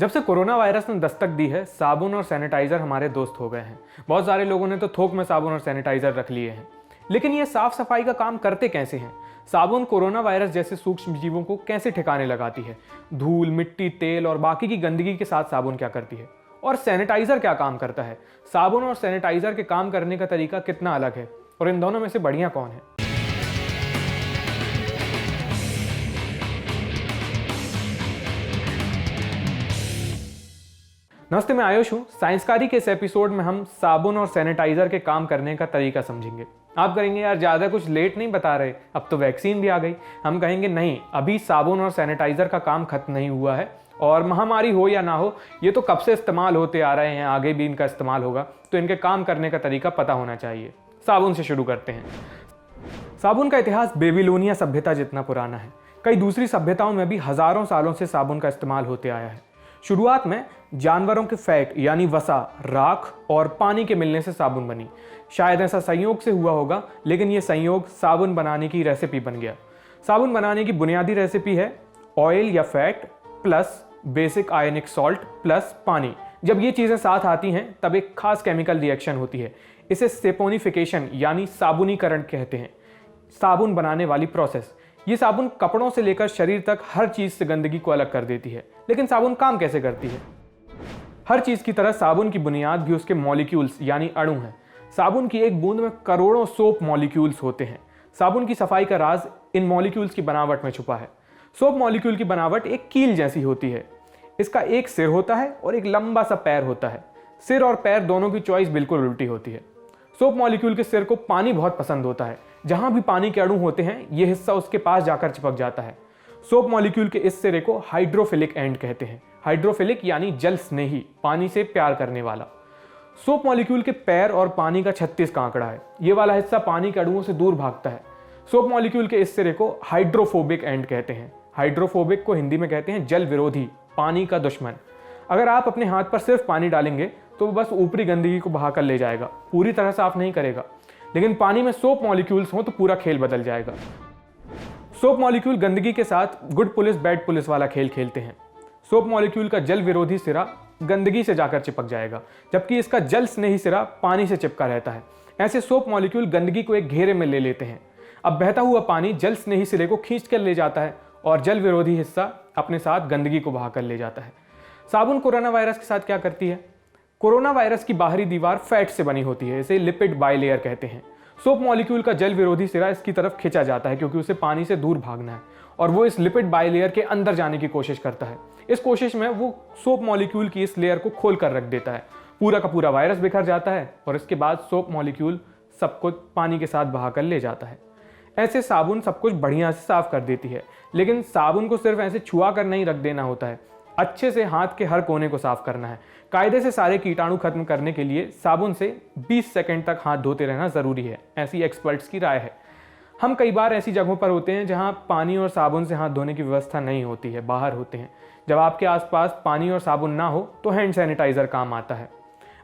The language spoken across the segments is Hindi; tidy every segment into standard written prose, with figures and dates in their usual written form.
जब से कोरोना वायरस ने दस्तक दी है, साबुन और सैनिटाइजर हमारे दोस्त हो गए हैं। बहुत सारे लोगों ने तो थोक में साबुन और सैनिटाइजर रख लिए हैं। लेकिन ये साफ सफाई का काम करते कैसे हैं? साबुन कोरोना वायरस जैसे सूक्ष्म जीवों को कैसे ठिकाने लगाती है? धूल, मिट्टी, तेल और बाकी की गंदगी के साथ साबुन क्या करती है? और सैनिटाइजर क्या काम करता है? साबुन और सैनिटाइजर के काम करने का तरीका कितना अलग है और इन दोनों में से बढ़िया कौन है? नमस्ते, मैं आयुष हूँ। साइंसकारी के इस एपिसोड में हम साबुन और सैनिटाइजर के काम करने का तरीका समझेंगे। आप करेंगे यार ज़्यादा कुछ लेट नहीं बता रहे, अब तो वैक्सीन भी आ गई। हम कहेंगे नहीं, अभी साबुन और सैनिटाइजर का काम खत्म नहीं हुआ है और महामारी हो या ना हो, ये तो कब से इस्तेमाल होते आ रहे हैं, आगे भी इनका इस्तेमाल होगा, तो इनके काम करने का तरीका पता होना चाहिए। साबुन से शुरू करते हैं। साबुन का इतिहास बेबीलोनिया सभ्यता जितना पुराना है। कई दूसरी सभ्यताओं में भी हजारों सालों से साबुन का इस्तेमाल होते आया है। शुरुआत में जानवरों के फैट यानी वसा, राख और पानी के मिलने से साबुन बनी। शायद ऐसा संयोग से हुआ होगा, लेकिन यह संयोग साबुन बनाने की रेसिपी बन गया। साबुन बनाने की बुनियादी रेसिपी है ऑयल या fat plus basic ionic salt plus पानी। जब ये चीज़ें साथ आती हैं तब एक खास केमिकल रिएक्शन होती है। इसे सेपोनिफिकेशन यानी साबुनीकरण कहते हैं। साबुन बनाने वाली प्रोसेस। ये साबुन कपड़ों से लेकर शरीर तक हर चीज़ से गंदगी को अलग कर देती है। लेकिन साबुन काम कैसे करती है? हर चीज़ की तरह साबुन की बुनियाद भी उसके मॉलिक्यूल्स यानी अणु हैं। साबुन की एक बूंद में करोड़ों सोप मॉलिक्यूल्स होते हैं। साबुन की सफाई का राज इन मॉलिक्यूल्स की बनावट में छुपा है। सोप मॉलिक्यूल की बनावट एक कील जैसी होती है। इसका एक सिर होता है और एक लंबा सा पैर होता है। सिर और पैर दोनों की चॉइस बिल्कुल उल्टी होती है। सोप मॉलिक्यूल के सिर को पानी बहुत पसंद होता है। जहां भी पानी के अणु होते हैं, यह हिस्सा उसके पास जाकर चिपक जाता है। सोप मॉलिक्यूल के इस सिरे को हाइड्रोफिलिक एंड कहते हैं। हाइड्रोफिलिक यानी जल स्नेही, पानी से प्यार करने वाला। सोप मॉलिक्यूल के पैर और पानी का 36 का आंकड़ा है। ये वाला हिस्सा पानी के अणुओं से दूर भागता है। सोप मॉलिक्यूल के इस सिरे को हाइड्रोफोबिक एंड कहते हैं। हाइड्रोफोबिक को हिंदी में कहते हैं जल विरोधी, पानी का दुश्मन। अगर आप अपने हाथ पर सिर्फ पानी डालेंगे तो वो बस ऊपरी गंदगी को बहाकर ले जाएगा, पूरी तरह साफ नहीं करेगा। लेकिन पानी में सोप मॉलिक्यूल्स हों तो पूरा खेल बदल जाएगा। सोप मॉलिक्यूल गंदगी के साथ गुड पुलिस बैड पुलिस वाला खेल खेलते हैं। सोप मॉलिक्यूल का जल विरोधी सिरा गंदगी से जाकर चिपक जाएगा, जबकि इसका जल स्नेही सिरा पानी से चिपका रहता है। ऐसे सोप मॉलिक्यूल गंदगी को एक घेरे में ले लेते हैं। अब बहता हुआ पानी जल स्नेही सिरे को खींच कर ले जाता है और जल विरोधी हिस्सा अपने साथ गंदगी को बहाकर ले जाता है। साबुन कोरोना वायरस के साथ क्या करती है? कोरोना वायरस की बाहरी दीवार फैट से बनी होती है। इसे लिपिड बाइलेयर कहते हैं। सोप मॉलिक्यूल का जल विरोधी सिरा इसकी तरफ खिंचा जाता है क्योंकि उसे पानी से दूर भागना है और वो इस लिपिड बाइलेयर के अंदर जाने की कोशिश करता है। इस कोशिश में वो सोप मॉलिक्यूल की इस लेयर को खोल कर रख देता है। पूरा का पूरा वायरस बिखर जाता है और इसके बाद सोप मॉलिक्यूल सबको पानी के साथ बहाकर ले जाता है। ऐसे साबुन सब कुछ बढ़िया से साफ कर देती है। लेकिन साबुन को सिर्फ ऐसे छुआ कर नहीं रख देना होता है, अच्छे से हाथ के हर कोने को साफ करना है। कायदे से सारे कीटाणु खत्म करने के लिए साबुन से 20 सेकंड तक हाथ धोते रहना जरूरी है, ऐसी एक्सपर्ट्स की राय है। हम कई बार ऐसी जगहों पर होते हैं जहां पानी और साबुन से हाथ धोने की व्यवस्था नहीं होती है, बाहर होते हैं। जब आपके आसपास पानी और साबुन ना हो तो हैंड सैनिटाइजर काम आता है।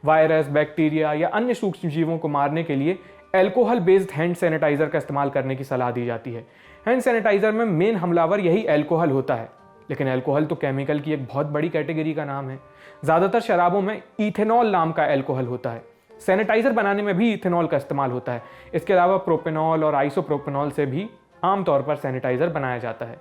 वायरस, बैक्टीरिया या अन्य सूक्ष्म जीवों को मारने के लिए एल्कोहल बेस्ड हैंड सैनिटाइजर का इस्तेमाल करने की सलाह दी जाती है। हैंड सैनिटाइजर में मेन हमलावर यही एल्कोहल होता है। लेकिन एल्कोहल तो केमिकल की एक बहुत बड़ी कैटेगरी का नाम है। ज़्यादातर शराबों में इथेनॉल नाम का एल्कोहल होता है। सैनिटाइजर बनाने में भी इथेनॉल का इस्तेमाल होता है। इसके अलावा प्रोपेनॉल और आइसोप्रोपेनॉल से भी आमतौर पर सैनिटाइजर बनाया जाता है।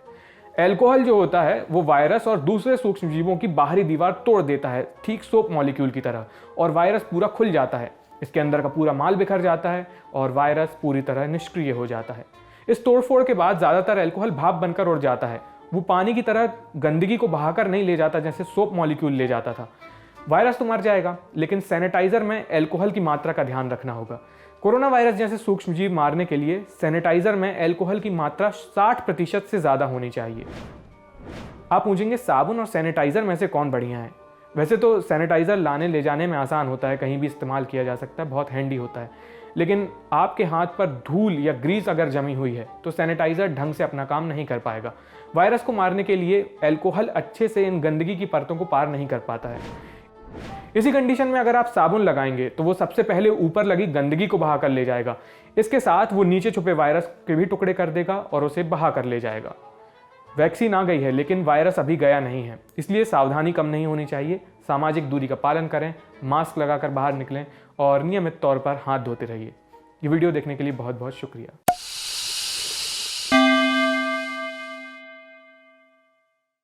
एल्कोहल जो होता है वो वायरस और दूसरे सूक्ष्म जीवों की बाहरी दीवार तोड़ देता है, ठीक सोप मॉलिक्यूल की तरह, और वायरस पूरा खुल जाता है। इसके अंदर का पूरा माल बिखर जाता है और वायरस पूरी तरह निष्क्रिय हो जाता है। इस तोड़फोड़ के बाद ज़्यादातर एल्कोहल भाप बनकर उड़ जाता है। वो पानी की तरह गंदगी को बहाकर नहीं ले जाता जैसे सोप मॉलिक्यूल ले जाता था। वायरस तो मर जाएगा, लेकिन सैनिटाइजर में एल्कोहल की मात्रा का ध्यान रखना होगा। कोरोना वायरस जैसे सूक्ष्मजीव मारने के लिए सैनिटाइजर में एल्कोहल की मात्रा 60% से ज़्यादा होनी चाहिए। आप पूछेंगे साबुन और सैनिटाइजर में से कौन बढ़िया है? वैसे तो सैनिटाइजर लाने ले जाने में आसान होता है, कहीं भी इस्तेमाल किया जा सकता है, बहुत हैंडी होता है। लेकिन आपके हाथ पर धूल या ग्रीस अगर जमी हुई है तो सैनिटाइजर ढंग से अपना काम नहीं कर पाएगा। वायरस को मारने के लिए एल्कोहल अच्छे से इन गंदगी की परतों को पार नहीं कर पाता है। इसी कंडीशन में अगर आप साबुन लगाएंगे तो वो सबसे पहले ऊपर लगी गंदगी को बहा कर ले जाएगा। इसके साथ वो नीचे छुपे वायरस के भी टुकड़े कर देगा और उसे बहा कर ले जाएगा। वैक्सीन आ गई है लेकिन वायरस अभी गया नहीं है, इसलिए सावधानी कम नहीं होनी चाहिए। सामाजिक दूरी का पालन करें, मास्क लगाकर बाहर निकलें और नियमित तौर पर हाथ धोते रहिए। ये वीडियो देखने के लिए बहुत बहुत शुक्रिया।